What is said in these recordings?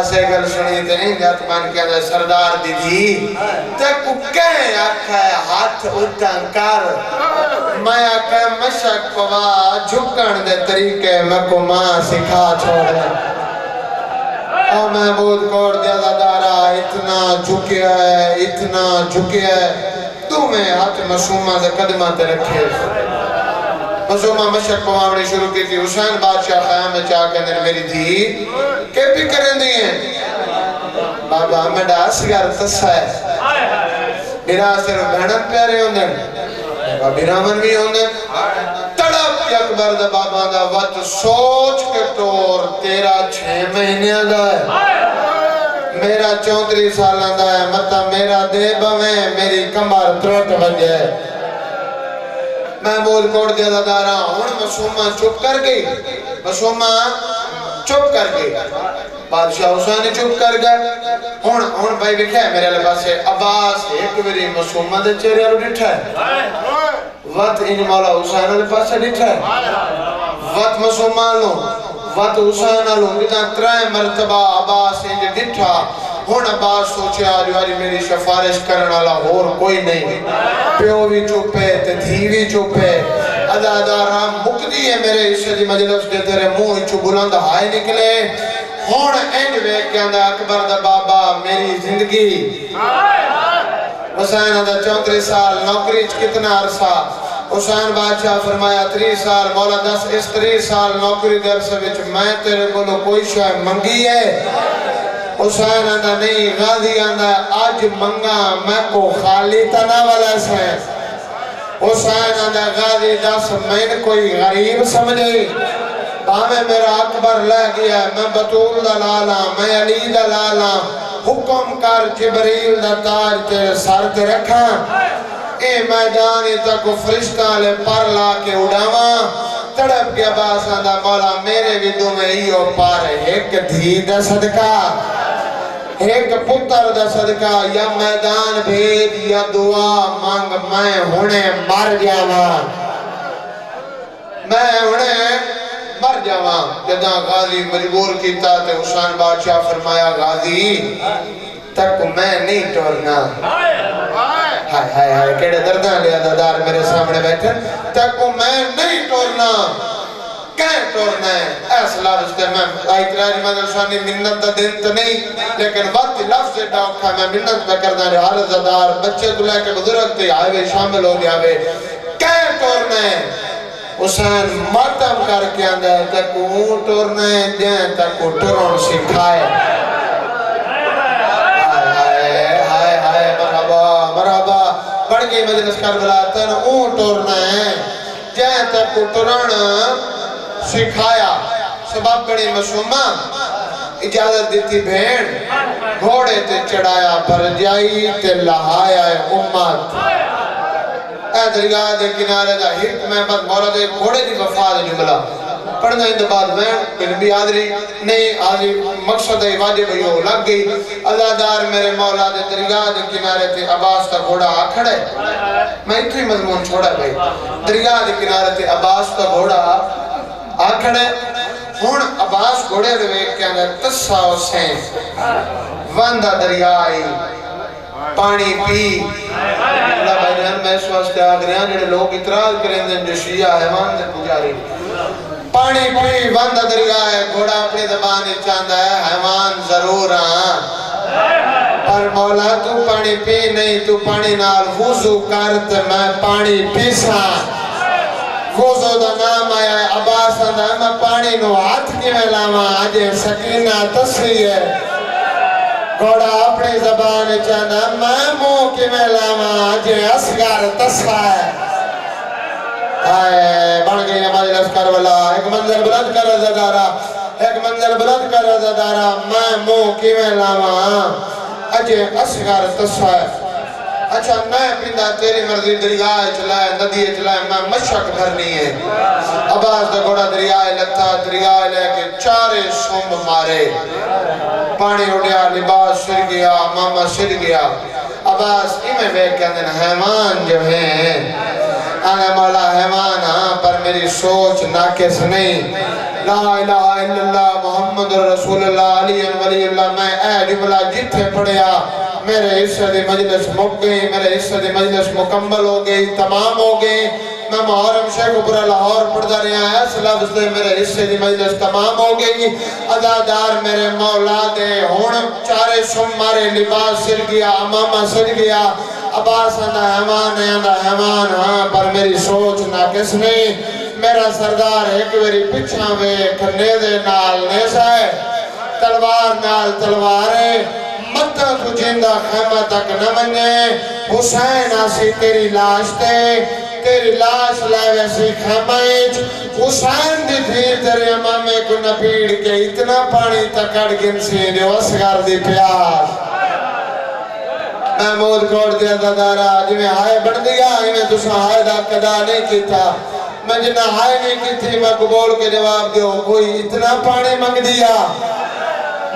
سے گل سنی تے نہیں جات بن کے دے سردار دی دی تے ککے آکھا ہے ہاتھ اتن کر میں آکھا ہے مشک پوا جھکن دے طریقے میں کو ماں سکھا چھوڑے اور محمود کوڑ دیادہ دارا اتنا جھکیا ہے تو میں ہاتھ مسومہ دے قدمہ تے رکھے مسومہ مشک پواوڑی شروع کی تھی حسین بادشاہ خیام میں چاہ کے اندر میری تھی کہ بھی کریں دی ہیں بابا ہمیں ڈاسگر تسا ہے میرا صرف بہنت پیارے ہوندے بابا بیرامن بھی ہوندے تڑپ اکبر دا بابا دا وقت سوچ کے طور تیرا 6 مہینے دا ہے میرا 34 سالہ دا ہے مطا میرا دے بویں میری کمبر تروٹ بجے محمود کوڑ دیادہ دارا ہون مسومہ چپ کر گئی مسومہ چپ کر گئی بادشاہ حسین چپ کر گئے ہون بھائی بکھے ہے میرے لباس سے عباس ایک بری مسومہ دے چہرے آلو ڈٹھا ہے وقت ان مولا حسین علیہ پاس سے ڈٹھا ہے وقت مسومہ آلو وقت حسین آلو کتا 3 مرتبہ عباس انجھے ڈٹھا ہون عباس سوچے آج والی میری شفارش کرنا اللہ اور کوئی نہیں پیو بھی چوپے تدھی بھی چوپے ادادارہ مقدی ہے میرے اس دی مجلس دے تیرے منہ چو بلند ہائے نکلے ہون اینڈ ویک کے اندر اکبر دا بابا میری زندگی حسین دا 34 سال نوکری کتنا عرصہ حسین بادشاہ فرمایا 3 سال مولا 10 اس 3 سال نوکری در سے بچ میں تیرے کو کوئی شاہ منگی ہے حسین آندہ نہیں غازی آندہ آج منگا میں کو خالی تنا والا سے حسین آندہ غازی 10 میں کوئی غریب سمجھے ہمیں میرا اکبر لے گیا میں بطول دلالا میں علی دلالا حکم کر جبریل دا تاج تیرے سر تے رکھا اے میدانی تک فرشتہ لے پر لا کے اڑاوا تڑپ کے عباس آندہ مولا میرے ویدو میں ایو پار ایک دھی دا صدقہ ایک پتر دا صدقہ یا میدان بھید یا دعا مانگ میں ہونے مر جاواں میں ہونے مر جاواں جدہ غازی مجبور کیتا تے حسین بادشاہ فرمایا غازی تک میں نہیں ٹورنا ہائے ہائے ہائے کیڑے دردان لیا دادار میرے سامنے بیٹھے تک میں نہیں ٹورنا کہیں ٹورنا ہے ایسا لفظ تے میں آئیتراجی مدرسانی منت دا دن تو نہیں لیکن وقت لفظ ڈاکھا میں منت میں کردہ رہے حالت زدار بچے تو لے کے بزرگ تے آئے شامل ہو گیا کہیں ٹورنا ہے حسین ماتم کر کے آندہ ہے تک اون ٹورنا ہے جائیں تک وہ ٹورن سکھائے ہائے ہائے مرحبا بڑھ گئی مجلس کربلا تن اون ٹورنا ہے جائیں تک وہ ٹورن سکھایا سبب بڑی مسومہ اجازت دیتی بھین گھوڑے تے چڑھایا پر جائی تے لہایا امت اے درگاہ دے کنارے دا ہٹ میں بد مولا دے گھوڑے دی وفاد جملہ پڑھنا اندھ بعد میں بن بھی آدری نہیں آدری مقصد ہے واجب ہو لگ گئی ازادار میرے مولا دے درگاہ دے کنارے تے عباس تا گھوڑا آکھڑے میں اتنی مضمون چھوڑا بھئی درگاہ دے کنارے تے عباس تا گھوڑا آکھڑے ہون عباس گھوڑے دے ویک کے اندر تسا حسین وندہ دریائی پانی پی اللہ بھائی جان میں اس واسطے آگریاں جنہیں لوگ اتراز کریں دیں جو شیعہ حیوان دے پجاری پانی پی وندہ دریائی گھوڑا اپنی زبانی چاندہ ہے حیوان ضرور پر مولا تو پانی پی نہیں تو پانی نال وضو کرت میں پانی پیسا وضو دا نام آیا ہے عباس اندہ میں پانی نو ہاتھ کی میں لاما آجے سکینہ تصویر ہے گھوڑا اپنی زبان چاندہ میں منہ کی میں لاما آجے اسگر تصفہ ہے آئے بڑھ گئی مجلس کربلا ایک منظر بلند کر رضادارہ ایک منظر بلند کر رضادارہ میں منہ کی میں لاما آجے اسگر تصفہ ہے اچھا میں پیندہ تیری مرضی دریائے چلائے ندی چلائے میں مشک بھرنی ہے عباس دا گھوڑا دریائے لتا دریائے لے کے چارے سومب مارے پانی اڑیا لباس سر گیا ماما سر گیا عباس میں بے کے اندر حیوان جو ہیں آنے مولا حیوان ہاں پر میری سوچ ناکس نہیں لا الہ الا اللہ محمد رسول اللہ علی ولی اللہ میں اے جملہ جتھے پڑھیا میرے حصہ دی مجلس مک گئی میرے حصہ دی مجلس مکمل ہو گئی تمام ہو گئی میں محرم شیخ پورا لاہور پڑھتا رہا ہے اس لفظ دے میرے حصے دی مجلس تمام ہو گئی عزادار میرے مولا دے ہون چارے سم مارے لباس سر گیا امامہ سر گیا عباس اندہ حیوان ہاں پر میری سوچ نہ کس نہیں میرا سردار ایک ویری پچھا میں کھنے دے نال نیسا ہے تلوار نال تلوارے متہ تو جندہ خیمہ تک نہ مننے حسین آسی تیری لاش تے تیری لاش لائے ویسی خیمائج حسین دی تھی تیرے امامے کو نہ پیڑ کے اتنا پانی تکڑ گنسی جو اسگار دی پیاس محمود کوڑ دیا دادارا جی میں ہائے بڑھ دیا ہی میں تُسا ہائے دا قدا نہیں کی تھا میں جنہ ہائے نہیں کی تھی میں قبول کے جواب دیو کوئی اتنا پانی منگ دیا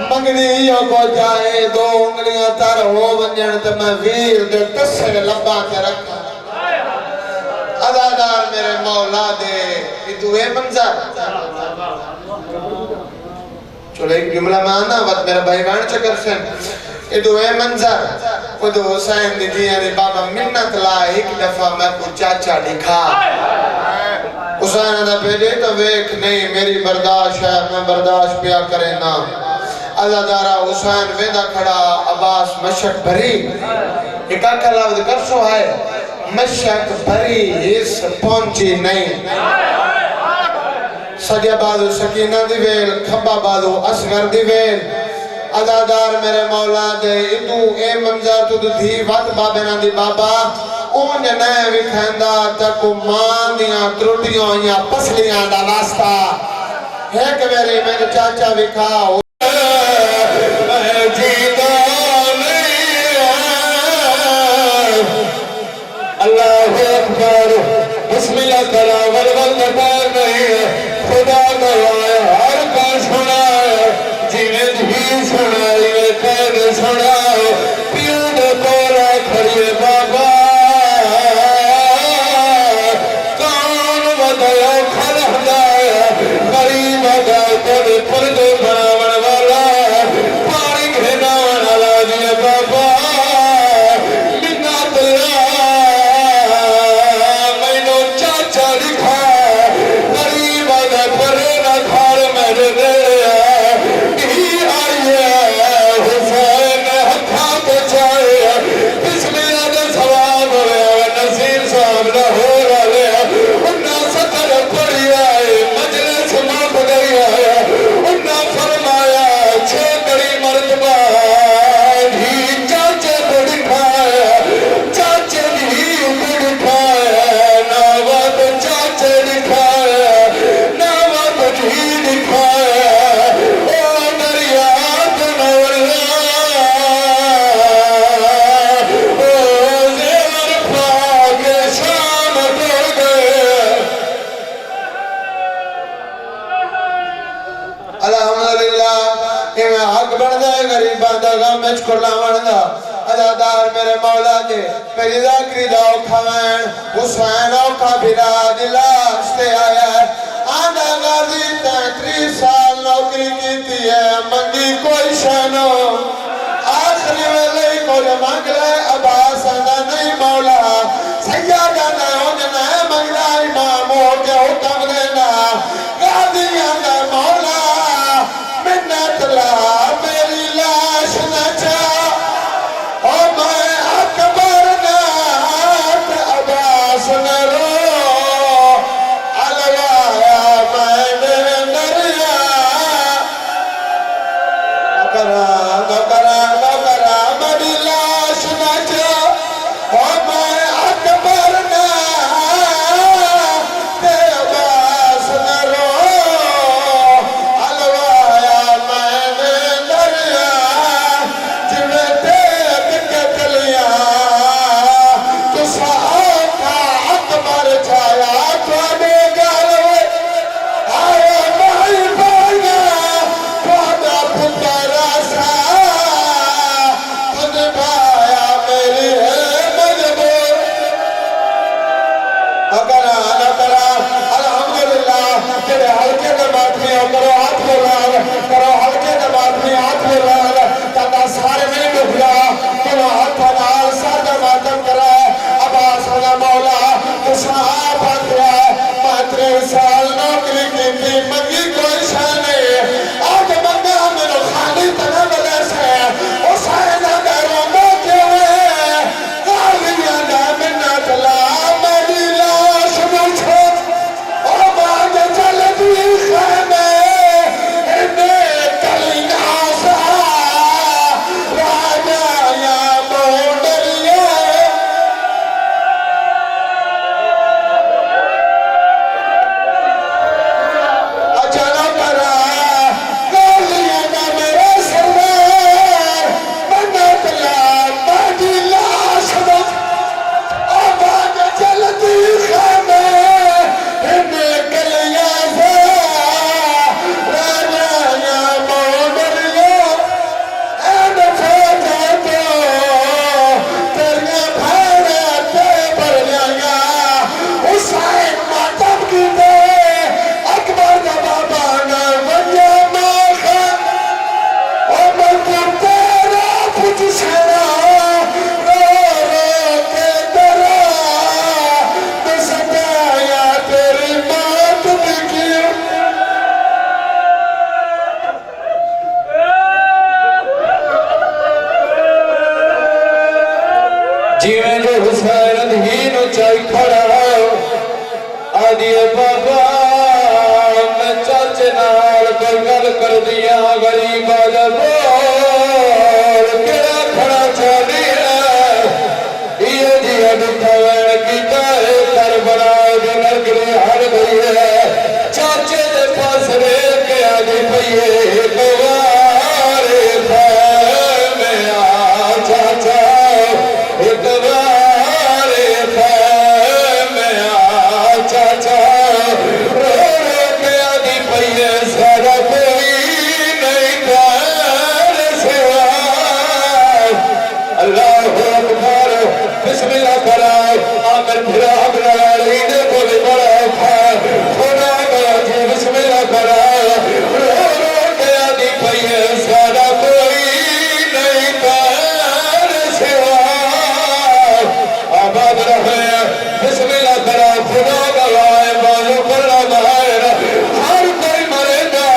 منگنیوں کو جائے دو انگلیاں تر ہو بنجن تو میں ویر دے تسر لبا کے رکھا عزادار میرے مولا دے یہ دوئے منظر چلو ایک جملہ میں آنا وقت میرا بھائی بان چکر سن یہ دوئے منظر وہ دو حسین دی دیاں دی بابا منت لائے ایک دفعہ میں کو چاچا دکھا حسین نے بھیجے تو ویک نہیں میری برداشت ہے میں برداشت پیا کرے نا عزادارہ حسین ویدہ کھڑا عباس مشک بھری ایک آکھا لفظ کر سو ہے مشک بھری اس پہنچی نہیں سجہ بادو سکینہ دی ویل کھبا بادو اسگر دی ویل عزادار میرے مولا دے اتو اے منظر تو دھی وقت بابینا دی بابا اون جنائے وکھندہ تکو مان دیاں تروٹیوں یا پسلیاں دا واسطہ ہے کہ میری میں چاچا وکھاؤ اللہ اکبر بسم اللہ کرا ولول نکار نہیں ہے خدا کرائے ہر کا سنائے جنہیں بھی سنائے قید سنائے پیوں دے کورا کھڑیے بابا کون بدلو کھلہ دائے قریب دائے تیرے پردے بناون والا پانی گھناون علا دیے بابا منت اللہ عزادار میرے مولا دے میری ذاکری داؤ کھوین حسین اوکھا بھرا دلاشتے آیا ہے آنڈا غازی 33 سال نوکری کیتی ہے منگی کوئی شانو آخری ویلے کو جو مانگ لے عباس آنڈا نہیں مولا سیادہ نہ ہوجنا ہے منگلہ امام ہو کے حکم دینا غازی آنڈا مولا منت لا میری لاش نہ چاہ حسین دین چائی کھڑا آدھی بابا میں چاچے نال کوئی گل کر دیا غریب آدھا بول کیا کھڑا چاہی ہے یہ جی اڈھا وین کی تارے کر بنا دی نرگری ہر گئی ہے چاچے دے پاس رے کے آدھی پئیے دوارے خیر میں آ چاچا دوارے خیر میں آ چاچا رو رو کے آدھی پئیے سارا کوئی نہیں کار سوا اللہ اکبر بسم اللہ کراؤ آمن پھرا اپنا لینے کو بھی بڑا کھا خدا گیا جی بسم اللہ کراؤ رو رو کے آدھی پئیے سارا کوئی نہیں کار سوا آباد رہے بسم اللہ کراؤ خدا گوائے بازو کرنا باہر ہر کوئی مرے گا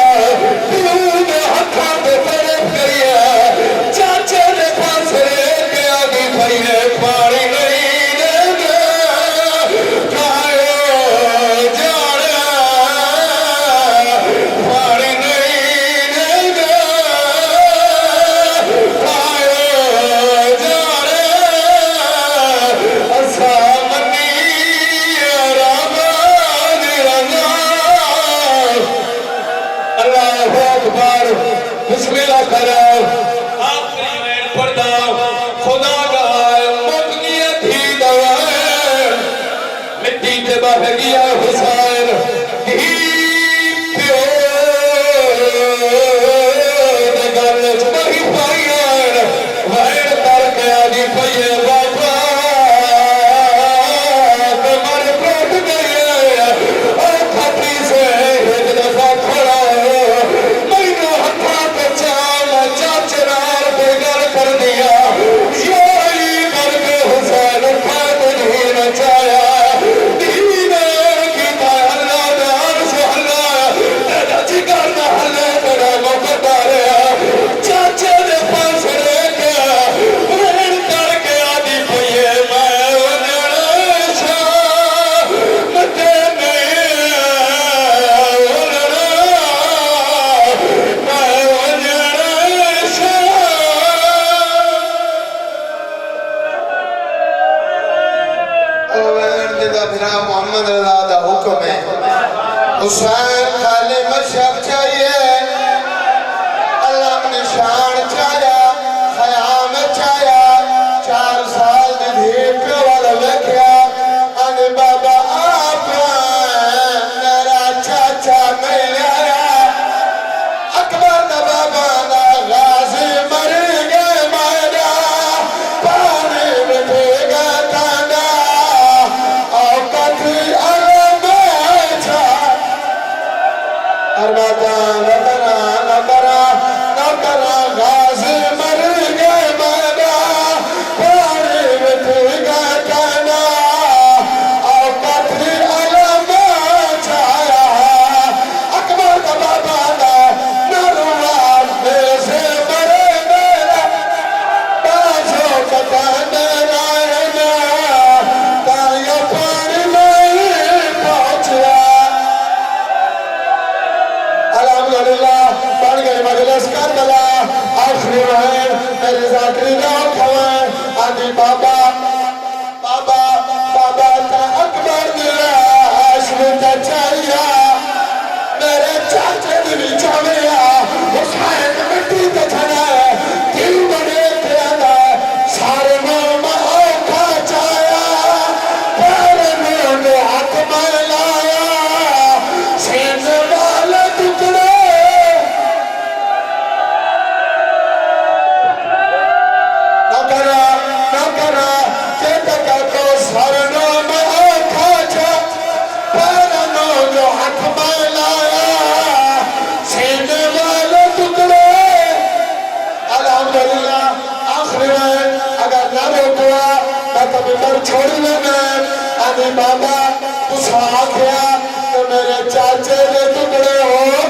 دود ہتھاں پہ فرق کریے چاچے نے پاس رے کے آدھی پئیے پانی نہیں دے گا کھائے جانا پانی نہیں دے گا کھائے جانا اسامنی رابان رضا اللہ اکبر بسم اللہ کراؤ آخری وین پڑھتا خدا گائے مکنی تھی دوائے مٹی تے بہ گیا حسین دھی پیو دے گل چبہی پائیے وین کر کے آدھی پئیے بابا تے مر پروٹ گئے اور کھٹی سے ایک دفعہ کھڑا مینو ہتھاں تے چال چاچے نال بے گل کر دیا یاری کر کے حسین اٹھا تے دین چایا دین کیتا اللہ دار سے اللہ تیرا جگر نہ ہلے تیرا مقدر چاچے دے پاس رہ گیا وین کر کے آدھی پئیے میں اجڑا شاہ مٹے نہیں اجڑا میں اجڑا شاہ او وین دیدہ پھرا محمد رضا دا حکم ہے حسین خالی مشرق چاہیے اللہ نے شان چاہیا خیام چاہیا 4 سال دی دھیر پہ والا وکھیا آنے بابا آپ میرا چاچا نہیں آیا اکبر دا بابا دا غازی مر گئے مائدہ پانی بٹھے گا تانا اوقات علم چھا ارباتا نکرا غازی مر گئے مائدہ پانی بٹھے گا تانا اوقات علم چھایا اکبر دا بابا دا نروان سے مرے میرا بازو کتانے رائنا تایا پانی نہیں پہنچیا الحمدللہ بڑھ گئی مجلس کربلا آخری وین میرے ذاکری نام کھوائیں آدھی بابا بابا بابا تا اکبر دیا عاشق تا چاہیا میرے چاچے دلی چاہیا حسین مٹی تے چھنا ہے دل بڑے تھے آدھا سارے نام اوکھا چاہیا پیرے میں ہاتھ میں لایا سین والے ٹکڑے نہ کرا چیتا کا تو سارے نام اوکھا چاہیا پیرے میں ہاتھ میں لایا سین والے ٹکڑے الحمدللہ آخری وین اگر نہ روکوا میں تمہیں مر چھوڑی لینا آدھی بابا تُسا آکھیا تو میرے چاچے دے ٹکڑے ہو